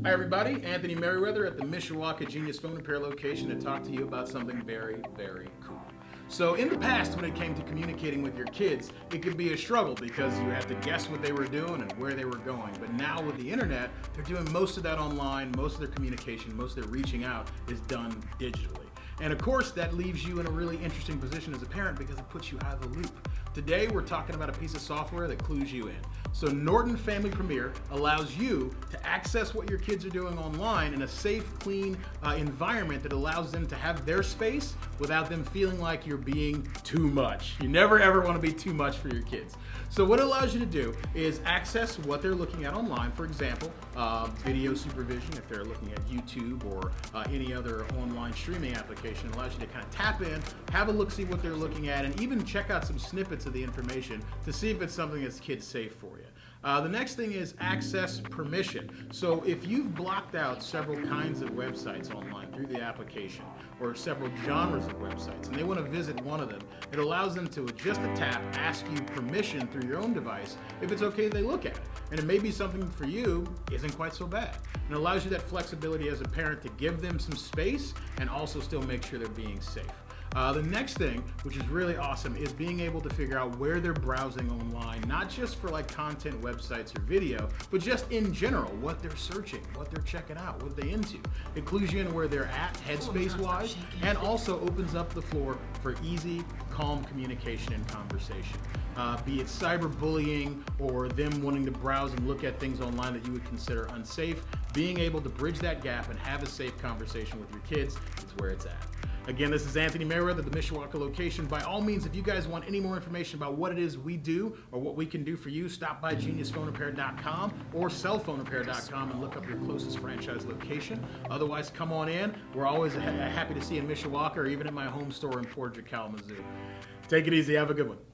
Hi everybody, Anthony Merriweather at the Mishawaka Genius Phone Repair location to talk to you about something very, very cool. So in the past, when it came to communicating with your kids, it could be a struggle because you had to guess what they were doing and where they were going. But now with the internet, they're doing most of that online, most of their communication, most of their reaching out is done digitally. And of course, that leaves you in a really interesting position as a parent because it puts you out of the loop. Today, we're talking about a piece of software that clues you in. So Norton Family Premier allows you to access what your kids are doing online in a safe, clean environment that allows them to have their space without them feeling like you're being too much. You never ever want to be too much for your kids. So what it allows you to do is access what they're looking at online. For example, video supervision if they're looking at YouTube or any other online streaming application. It allows you to kind of tap in, have a look, see what they're looking at, and even check out some snippets of the information to see if it's something that's kid safe for you. The next thing is access permission. So if you've blocked out several kinds of websites online through the application or several genres of websites and they want to visit one of them, it allows them to with just a tap ask you permission through your own device if it's okay they look at it. And it may be something for you isn't quite so bad. And it allows you that flexibility as a parent to give them some space and also still make sure they're being safe. The next thing, which is really awesome, is being able to figure out where they're browsing online, not just for like content, websites, or video, but just in general, what they're searching, what they're checking out, what they're into. It clues you in where they're at, headspace-wise, and also opens up the floor for easy, calm communication and conversation. Be it cyberbullying or them wanting to browse and look at things online that you would consider unsafe, being able to bridge that gap and have a safe conversation with your kids is where it's at. Again, this is Anthony Merriweather at the Mishawaka location. By all means, if you guys want any more information about what it is we do or what we can do for you, stop by geniusphonerepair.com or cellphonerepair.com and look up your closest franchise location. Otherwise, come on in. We're always happy to see you in Mishawaka or even at my home store in Portage, Kalamazoo. Take it easy. Have a good one.